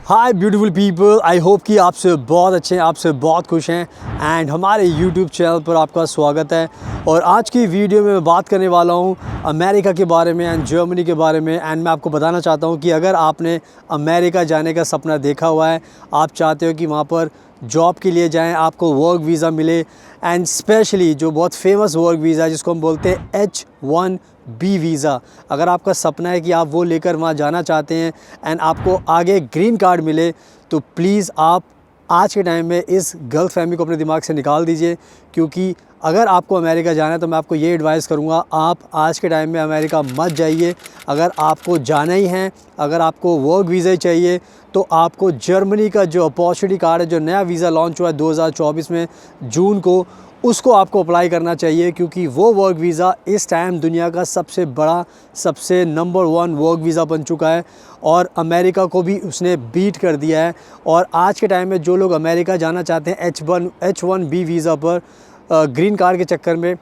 Hi beautiful people, I hope कि आप सब बहुत अच्छे हैं, आप सब बहुत खुश हैं एंड हमारे यूट्यूब चैनल पर आपका स्वागत है। और आज की वीडियो में मैं बात करने वाला हूं अमेरिका के बारे में एंड जर्मनी के बारे में। एंड मैं आपको बताना चाहता हूं कि अगर आपने अमेरिका जाने का सपना देखा हुआ है, आप चाहते हो कि वहां पर जॉब के लिए जाएं, आपको वर्क वीज़ा मिले एंड स्पेशली जो बहुत फेमस वर्क वीज़ा है जिसको हम बोलते हैं H1B वीज़ा, अगर आपका सपना है कि आप वो लेकर वहाँ जाना चाहते हैं एंड आपको आगे ग्रीन कार्ड मिले, तो प्लीज़ आप आज के टाइम में इस गलत फहमी को अपने दिमाग से निकाल दीजिए। क्योंकि अगर आपको अमेरिका जाना है तो मैं आपको ये एडवाइस करूँगा, आप आज के टाइम में अमेरिका मत जाइए। अगर आपको जाना ही है, अगर आपको वर्क वीज़ा चाहिए, तो आपको जर्मनी का जो अपॉर्चुनिटी कार्ड है, जो नया वीज़ा लॉन्च हुआ है 2024 में जून को, उसको आपको अप्लाई करना चाहिए। क्योंकि वो वर्क वीज़ा इस टाइम दुनिया का सबसे बड़ा, सबसे नंबर 1 वर्क वीज़ा बन चुका है और अमेरिका को भी उसने बीट कर दिया है। और आज के टाइम में जो लोग अमेरिका जाना चाहते हैं H1B वीज़ा पर ग्रीन कार्ड के चक्कर में,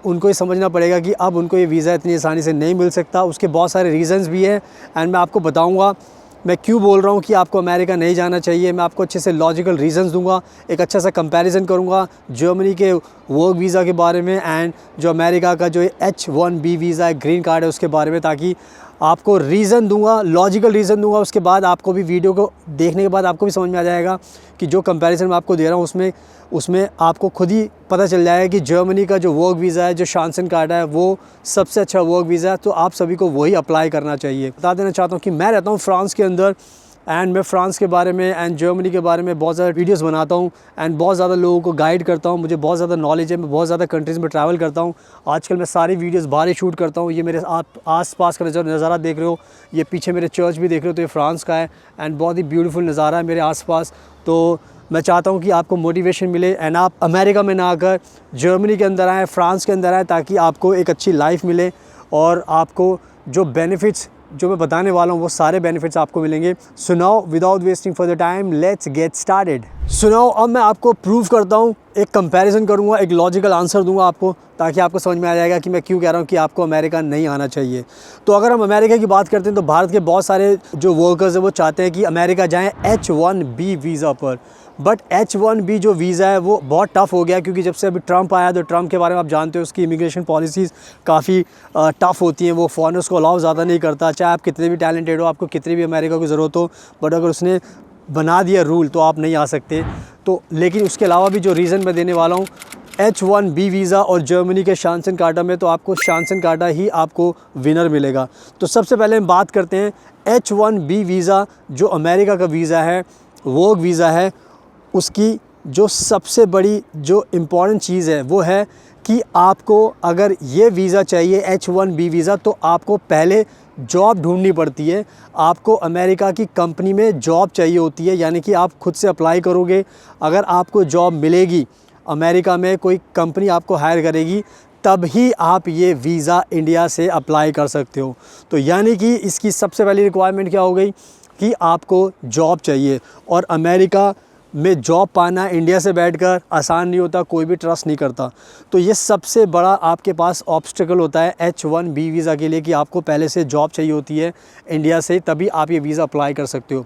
उनको ये समझना पड़ेगा कि अब उनको ये वीज़ा इतनी आसानी से नहीं मिल सकता। उसके बहुत सारे रीज़न्स भी हैं एंड मैं आपको बताऊंगा मैं क्यों बोल रहा हूँ कि आपको अमेरिका नहीं जाना चाहिए। मैं आपको अच्छे से लॉजिकल रीज़न्स दूंगा, एक अच्छा सा कंपैरिजन करूँगा जर्मनी के वर्क वीज़ा के बारे में एंड जो अमेरिका का जो H1B वीज़ा है, ग्रीन कार्ड है, उसके बारे में, ताकि आपको रीज़न दूंगा, लॉजिकल रीज़न दूंगा। उसके बाद आपको भी वीडियो को देखने के बाद आपको भी समझ में आ जाएगा कि जो कंपैरिजन मैं आपको दे रहा हूँ उसमें आपको खुद ही पता चल जाएगा कि जर्मनी का जो वर्क वीज़ा है, जो शांसन कार्ड है, वो सबसे अच्छा वर्क वीज़ा है। तो आप सभी को वही अप्लाई करना चाहिए। बता देना चाहता हूँ कि मैं रहता हूँ फ्रांस के अंदर एंड मैं फ़्रांस के बारे में एंड जर्मनी के बारे में बहुत ज़्यादा वीडियोस बनाता हूँ एंड बहुत ज़्यादा लोगों को गाइड करता हूँ। मुझे बहुत ज़्यादा नॉलेज है, मैं बहुत ज़्यादा कंट्रीज़ में ट्रैवल करता हूँ। आजकल मैं सारी वीडियोस बाहर ही शूट करता हूँ। ये मेरे आस पास का नज़ारा देख रहे हो, ये पीछे मेरे चर्च भी देख रहे हो, तो ये फ्रांस का है एंड बहुत ही ब्यूटीफुल नज़ारा है मेरे आसपास। तो मैं चाहता हूँ कि आपको मोटिवेशन मिले एंड आप अमेरिका में ना आकर जर्मनी के अंदर आएँ, फ्रांस के अंदर आएँ, ताकि आपको एक अच्छी लाइफ मिले और आपको जो बेनिफिट्स जो मैं बताने वाला हूँ वो सारे बेनिफिट्स आपको मिलेंगे। So now without wasting for the time, let's get started. So now अब मैं आपको प्रूव करता हूँ, एक कंपैरिजन करूँगा, एक लॉजिकल आंसर दूंगा आपको, ताकि आपको समझ में आ जाएगा कि मैं क्यों कह रहा हूँ कि आपको अमेरिका नहीं आना चाहिए। तो अगर हम अमेरिका की बात करते हैं तो भारत के बहुत सारे जो वर्कर्स हैं वो चाहते हैं कि अमेरिका जाएँ H1B वीज़ा पर। बट H1B जो वीज़ा है वो बहुत टफ़ हो गया, क्योंकि जब से अभी ट्रंप आया, तो ट्रंप के बारे में आप जानते हो, उसकी इमिग्रेशन पॉलिसीज़ काफ़ी टफ़ होती हैं। वो फॉरेनर्स को अलाउ ज़्यादा नहीं करता, चाहे आप कितने भी टैलेंटेड हो, आपको कितनी भी अमेरिका की ज़रूरत हो, बट अगर उसने बना दिया रूल तो आप नहीं आ सकते। तो लेकिन उसके अलावा भी जो रीज़न मैं देने वाला हूँ H1B वीज़ा और जर्मनी के शांसन कार्डा में, तो आपको शांसन कार्डा ही आपको विनर मिलेगा। तो सबसे पहले हम बात करते हैं H1B वीज़ा, जो अमेरिका का वीज़ा है, वर्क वीज़ा है। उसकी जो सबसे बड़ी जो इम्पॉर्टेंट चीज़ है वो है कि आपको अगर ये वीज़ा चाहिए H1B वीज़ा, तो आपको पहले जॉब ढूंढनी पड़ती है। आपको अमेरिका की कंपनी में जॉब चाहिए होती है, यानी कि आप खुद से अप्लाई करोगे। अगर आपको जॉब मिलेगी अमेरिका में, कोई कंपनी आपको हायर करेगी, तब ही आप ये वीज़ा इंडिया से अप्लाई कर सकते हो। तो यानी कि इसकी सबसे पहली रिक्वायरमेंट क्या हो गई कि आपको जॉब चाहिए। और अमेरिका में जॉब पाना इंडिया से बैठकर आसान नहीं होता, कोई भी ट्रस्ट नहीं करता। तो ये सबसे बड़ा आपके पास ऑब्स्टिकल होता है H1B वीज़ा के लिए, कि आपको पहले से जॉब चाहिए होती है इंडिया से, तभी आप ये वीज़ा अप्लाई कर सकते हो।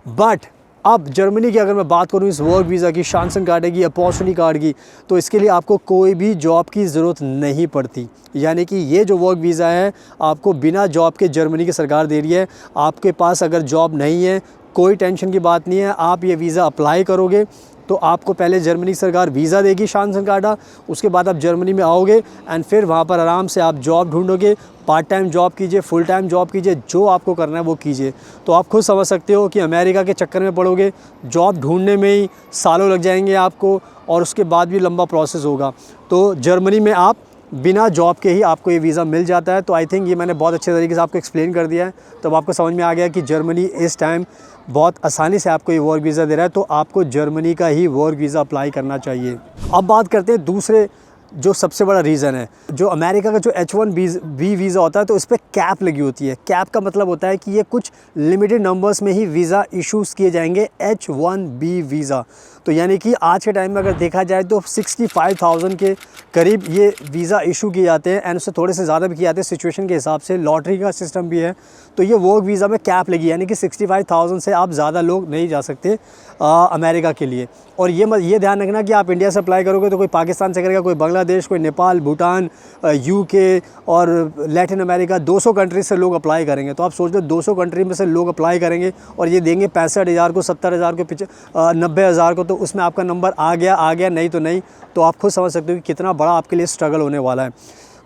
बट अब जर्मनी की अगर मैं बात करूँ इस वर्क वीज़ा की, शांसन कार्ड की, अपॉर्चुनिटी कार्ड की, तो इसके लिए आपको कोई भी जॉब की ज़रूरत नहीं पड़ती। यानी कि ये जो वर्क वीज़ा है आपको बिना जॉब के जर्मनी की सरकार दे रही है। आपके पास अगर जॉब नहीं है, कोई टेंशन की बात नहीं है, आप ये वीज़ा अप्लाई करोगे तो आपको पहले जर्मनी सरकार वीज़ा देगी शांसन कार्डा, उसके बाद आप जर्मनी में आओगे एंड फिर वहाँ पर आराम से आप जॉब ढूंढोगे। पार्ट टाइम जॉब कीजिए, फुल टाइम जॉब कीजिए, जो आपको करना है वो कीजिए। तो आप खुद समझ सकते हो कि अमेरिका के चक्कर में पड़ोगे, जॉब ढूंढने में ही सालों लग जाएंगे आपको और उसके बाद भी लंबा प्रोसेस होगा। तो जर्मनी में आप बिना जॉब के ही आपको ये वीज़ा मिल जाता है। तो आई थिंक ये मैंने बहुत अच्छे तरीके से आपको एक्सप्लेन कर दिया है, तो अब आपको समझ में आ गया कि जर्मनी इस टाइम बहुत आसानी से आपको ये वर्क वीज़ा दे रहा है, तो आपको जर्मनी का ही वर्क वीज़ा अप्लाई करना चाहिए। अब बात करते हैं दूसरे जो सबसे बड़ा रीज़न है, जो अमेरिका का जो H1B वीज़ा होता है तो इस पर कैप लगी होती है। कैप का मतलब होता है कि ये कुछ लिमिटेड नंबर्स में ही वीज़ा इशूज़ किए जाएंगे, H1B वीज़ा। तो यानी कि आज के टाइम में अगर देखा जाए तो 65,000 के करीब ये वीज़ा इशू किए जाते हैं, एंड उससे थोड़े से ज़्यादा भी किए जाते हैं सिचुएशन के हिसाब से। लॉटरी का सिस्टम भी है, तो ये वर्क वीज़ा में कैप लगी, यानी कि 65,000 से आप ज़्यादा लोग नहीं जा सकते अमेरिका के लिए। और ये ध्यान रखना कि आप इंडिया से अप्लाई करोगे तो कोई पाकिस्तान से करेगा, कोई बांग्लादेश, कोई नेपाल, भूटान, UK और लैटिन अमेरिका, 200 कंट्रीज से लोग अप्लाई करेंगे। तो आप सोच लो 200 कंट्री में से लोग अप्लाई करेंगे और ये देंगे 65,000 को, 70,000 को, 90,000 को, तो उसमें आपका नंबर आ गया, नहीं तो नहीं। तो आप खुद समझ सकते हो कि कितना बड़ा आपके लिए स्ट्रगल होने वाला है।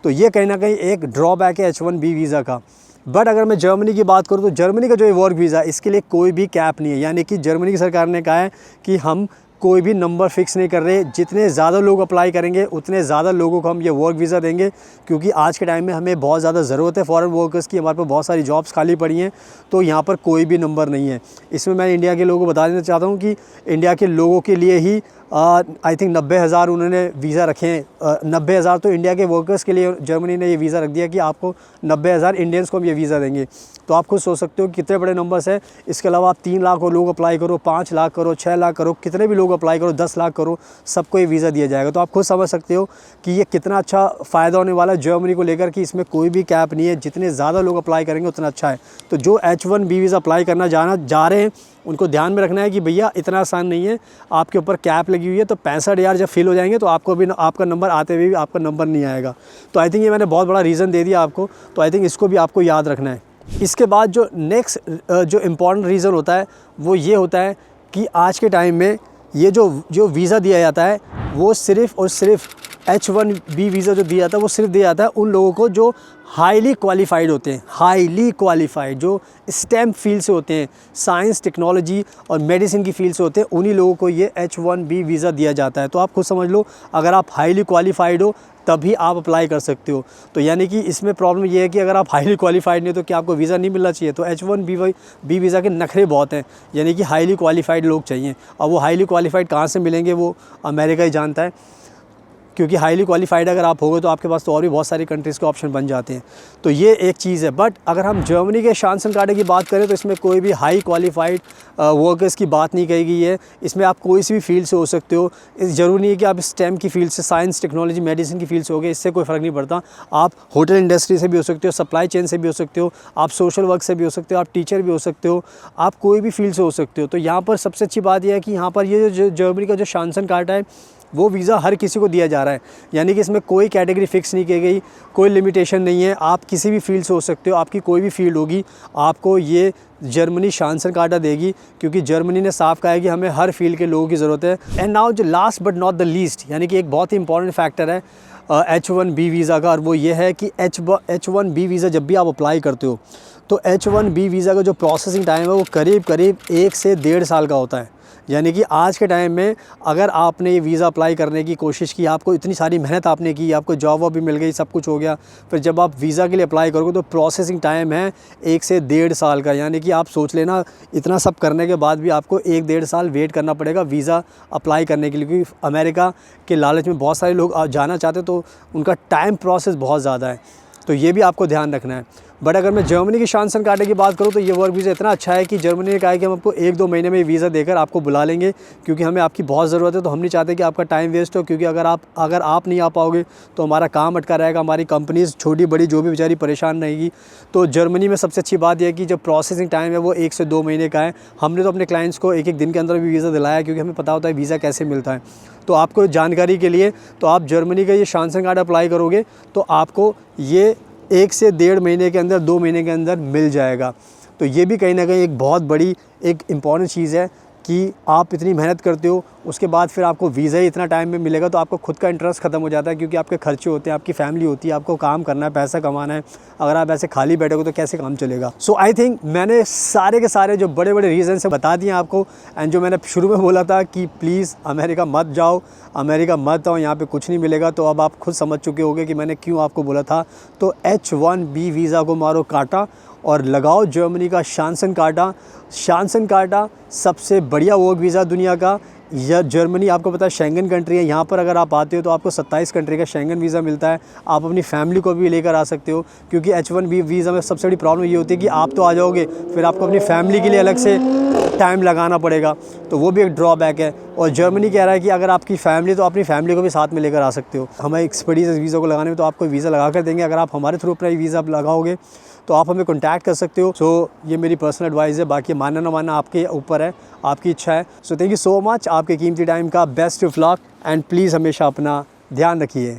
तो ये कहीं ना कहीं एक ड्रॉबैक है H1B वीज़ा का। बट अगर मैं जर्मनी की बात करूँ तो जर्मनी का जो वर्क वीज़ा है इसके लिए कोई भी कैप नहीं है, यानी कि जर्मनी की सरकार ने कहा है कि हम कोई भी नंबर फिक्स नहीं कर रहे, जितने ज़्यादा लोग अप्लाई करेंगे उतने ज़्यादा लोगों को हम ये वर्क वीज़ा देंगे, क्योंकि आज के टाइम में हमें बहुत ज़्यादा ज़रूरत है फॉरेन वर्कर्स की। हमारे पास बहुत सारी जॉब्स खाली पड़ी हैं, तो यहाँ पर कोई भी नंबर नहीं है। इसमें मैं इंडिया के लोगों को बता देना चाहता हूँ कि इंडिया के लोगों के लिए ही आई थिंक 90,000 उन्होंने वीज़ा रखे हैं। 90,000 तो इंडिया के वर्कर्स के लिए जर्मनी ने ये वीज़ा रख दिया कि आपको 90,000 इंडियंस को हम ये वीज़ा देंगे। तो आप खुद सोच सकते हो कितने बड़े नंबर्स हैं। इसके अलावा आप 3 लाख लोग अप्लाई करो, 5 लाख करो, 6 लाख करो, कितने भी लोग अप्लाई करो, 10 लाख करो, सबको ये वीज़ा दिया जाएगा। तो आप खुद समझ सकते हो कि ये कितना अच्छा फ़ायदा होने वाला है जर्मनी को लेकर कि इसमें कोई भी कैप नहीं है, जितने ज़्यादा लोग अप्लाई करेंगे उतना अच्छा है। तो जो H1B वीज़ा अप्लाई करना जा रहे हैं उनको ध्यान में रखना है कि भैया इतना आसान नहीं है, आपके ऊपर कैप लगी हुई है। तो 65,000 जब फिल हो जाएंगे तो आपको भी आपका नंबर आते हुए भी आपका नंबर नहीं आएगा। तो आई थिंक ये मैंने बहुत बड़ा रीज़न दे दिया आपको, तो आई थिंक इसको भी आपको याद रखना है। इसके बाद जो नेक्स्ट जो इम्पॉर्टेंट रीज़न होता है वो ये होता है कि आज के टाइम में ये जो वीज़ा दिया जाता है वो सिर्फ़ और सिर्फ H1B वीज़ा जो दिया जाता है वो सिर्फ दिया जाता है उन लोगों को जो हाईली क्वालिफाइड होते हैं, हाईली क्वालिफाइड जो स्टेम फील्ड से होते हैं, साइंस, टेक्नोलॉजी और मेडिसिन की फील्ड से होते हैं, उन्हीं लोगों को ये H1B वीज़ा दिया जाता है। तो आप खुद समझ लो, अगर आप हाईली क्वालिफाइड हो तभी आप अप्लाई कर सकते हो। तो यानी कि इसमें प्रॉब्लम ये है कि अगर आप हाईली क्वालिफाइड नहीं हो तो क्या आपको वीज़ा नहीं मिलना चाहिए। तो H1B वीज़ा के नखरे बहुत हैं, यानी कि हाईली क्वालिफाइड लोग चाहिए। अब वो हाईली क्वालिफाइड कहाँ से मिलेंगे वो अमेरिका ही जानता है, क्योंकि हाईली क्वालिफाइड अगर आप होगे तो आपके पास तो और भी बहुत सारी कंट्रीज़ के ऑप्शन बन जाते हैं। तो ये एक चीज़ है। बट अगर हम जर्मनी के शांसन कार्ड की बात करें तो इसमें कोई भी हाई क्वालिफाइड वर्कर्स की बात नहीं कही गई है। इसमें आप कोई सी भी फील्ड से हो सकते हो। इस ज़रूरी नहीं है कि आप स्टेम की फील्ड से, साइंस, टेक्नोलॉजी, मेडिसिन की फील्ड से हो गए, इससे कोई फ़र्क नहीं पड़ता। आप होटल इंडस्ट्री से भी हो सकते हो, सप्लाई चेन से भी हो सकते हो, आप सोशल वर्क से भी हो सकते हो, आप टीचर भी हो सकते हो, आप कोई भी फील्ड से हो सकते हो। तो यहाँ पर सबसे अच्छी बात यह है कि यहाँ पर ये जो जर्मनी का जो शांसन कार्ड है वो वीज़ा हर किसी को दिया जा रहा है, यानी कि इसमें कोई कैटेगरी फ़िक्स नहीं की गई, कोई लिमिटेशन नहीं है। आप किसी भी फील्ड से हो सकते हो, आपकी कोई भी फील्ड होगी, आपको ये जर्मनी शांसन कार्ड देगी, क्योंकि जर्मनी ने साफ कहा है कि हमें हर फील्ड के लोगों की ज़रूरत है। एंड नाउ जो last but not the least, यानी कि एक बहुत ही इंपॉर्टेंट फैक्टर है H1B वीज़ा का, और वो ये है कि H1B वीज़ा जब भी आप अप्लाई करते हो तो H1B वीज़ा का जो प्रोसेसिंग टाइम है वो करीब 1 से 1.5 साल का होता है। यानी कि आज के टाइम में अगर आपने ये वीज़ा अप्लाई करने की कोशिश की, आपको इतनी सारी मेहनत आपने की, आपको जॉब वॉब भी मिल गई, सब कुछ हो गया, फिर जब आप वीज़ा के लिए अप्लाई करोगे तो प्रोसेसिंग टाइम है 1 से 1.5 साल का। यानी कि आप सोच लेना, इतना सब करने के बाद भी आपको 1-1.5 साल वेट करना पड़ेगा वीज़ा अप्लाई करने के लिए, क्योंकि अमेरिका के लालच में बहुत सारे लोग जाना चाहते तो उनका टाइम प्रोसेस बहुत ज़्यादा है। तो ये भी आपको ध्यान रखना है। बट अगर मैं जर्मनी की शांसन कार्ड की बात करूँ तो ये वर्क वीज़ा इतना अच्छा है कि जर्मनी ने कहा है कि हम आपको 1-2 महीने में वीज़ा देकर आपको बुला लेंगे, क्योंकि हमें आपकी बहुत ज़रूरत है। तो हम नहीं चाहते कि आपका टाइम वेस्ट हो, क्योंकि अगर आप नहीं आ पाओगे तो हमारा काम अटका रहेगा, हमारी कंपनीज़ छोटी बड़ी जो भी बेचारी परेशान रहेगी। तो जर्मनी में सबसे अच्छी बात यह है कि जो प्रोसेसिंग टाइम है वो 1 से 2 महीने का है। हमने तो अपने क्लाइंट्स को 1-1 दिन के अंदर भी वीज़ा दिलाया, क्योंकि हमें पता होता है वीज़ा कैसे मिलता है। तो आपको जानकारी के लिए, तो आप जर्मनी का ये शांसन कार्ड अप्लाई करोगे तो आपको ये 1 से 1.5 महीने के अंदर, 2 महीने के अंदर मिल जाएगा। तो ये भी कहीं ना कहीं एक बहुत बड़ी एक इम्पॉर्टेंट चीज़ है कि आप इतनी मेहनत करते हो, उसके बाद फिर आपको वीज़ा ही इतना टाइम में मिलेगा, तो आपको खुद का इंटरेस्ट ख़त्म हो जाता है, क्योंकि आपके खर्चे होते हैं, आपकी फैमिली होती है, आपको काम करना है, पैसा कमाना है। अगर आप ऐसे खाली बैठोगे तो कैसे काम चलेगा। सो आई थिंक मैंने सारे के सारे जो बड़े बड़े रीज़न से बता दिए आपको। एंड जो मैंने शुरू में बोला था कि प्लीज़ अमेरिका मत जाओ, अमेरिका मत आओ, यहाँ पे कुछ नहीं मिलेगा, तो अब आप खुद समझ चुके होंगे कि मैंने क्यों आपको बोला था। तो H1B वीज़ा को मारो काटा और लगाओ जर्मनी का शांसन कार्टा। शांसन कार्टा सबसे बढ़िया वर्क वीज़ा दुनिया का। यह जर्मनी आपको पता है शेंगन कंट्री है, यहाँ पर अगर आप आते हो तो आपको 27 कंट्री का शेंगन वीज़ा मिलता है। आप अपनी फैमिली को भी लेकर आ सकते हो, क्योंकि H1B वीज़ा में सबसे बड़ी प्रॉब्लम ये होती है कि आप तो आ जाओगे, फिर आपको अपनी फैमिली के लिए अलग से टाइम लगाना पड़ेगा, तो वो भी एक ड्रॉबैक है। और जर्मनी कह रहा है कि अगर आपकी फैमिली, तो अपनी फैमिली को भी साथ में लेकर आ सकते हो। हमें एक्सपर्टीज़ इस वीज़ा को लगाने में, तो आपको वीज़ा लगा कर देंगे। अगर आप हमारे थ्रू अपना वीज़ा लगाओगे तो आप हमें कॉन्टैक्ट कर सकते हो। सो ये मेरी पर्सनल एडवाइस है, बाकी मानना ना मानना आपके ऊपर है, आपकी इच्छा है। So thank you so much, आपके कीमती टाइम का best of luck, and please हमेशा अपना ध्यान रखिए।